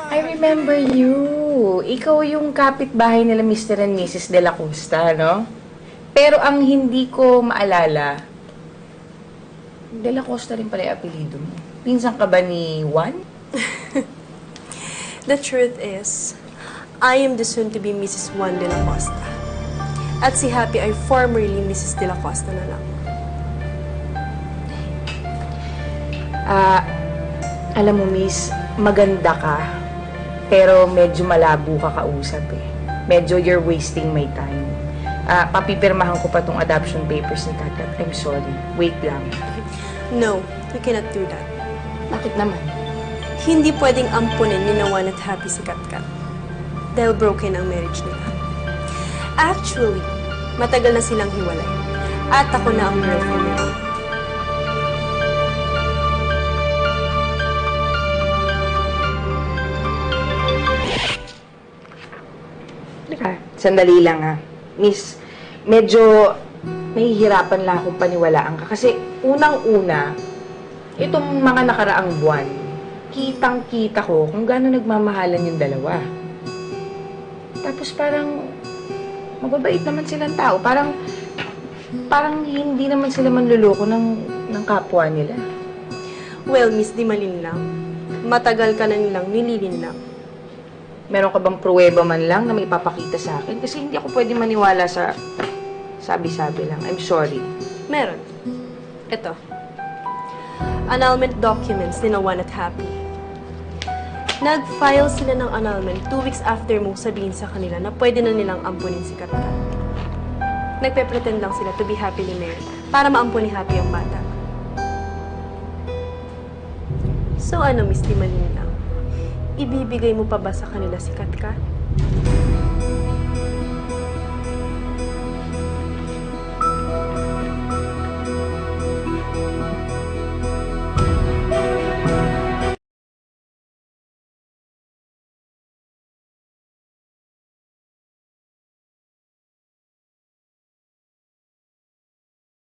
I remember you. Ikaw yung kapitbahay nila Mr. and Mrs. De La Costa, no? Pero ang hindi ko maalala, De La Costa rin pala yung apelido mo. Pinsan ka ba ni Juan? The truth is, I am the soon-to-be Mrs. Juan De La Costa. At si Happy ay formerly Mrs. De La Costa na lang. Alam mo, miss, maganda ka. Pero medyo malabo ka kausap eh. Medyo you're wasting my time. Papipirmahan ko pa tong adoption papers ni Kat. I'm sorry. Wait lang. No, you cannot do that. Bakit naman? Hindi pwedeng ampunin ni Juan at Happy si Katkat. Dahil broken ang marriage nila. Actually, matagal na silang hiwalay. At ako na ang girlfriend nila. Sandali lang ha. Miss, medyo nahihirapan lang akong paniwalaan ka. Kasi unang-una, itong mga nakaraang buwan, kitang-kita ko kung gaano nagmamahalan yung dalawa. Tapos parang mababait naman silang tao. Parang hindi naman sila manluloko ng kapwa nila. Well, Miss Di Malinlang, matagal ka na nilang nililinlang. Meron ka bang pruweba man lang na may papakita sa akin? Kasi hindi ako pwede maniwala sa sabi-sabi lang. I'm sorry. Meron. Ito. Annulment documents ni Juan at Happy. Nag-file sila ng annulment 2 weeks after mong sabihin sa kanila na pwede na nilang ampunin si Katkat. Nagpe-pretend lang sila to be happily married para maampun ni Happy ang bata. So ano, Miss Di Malinlang? Ibibigay mo pa ba sa kanila si Katkat?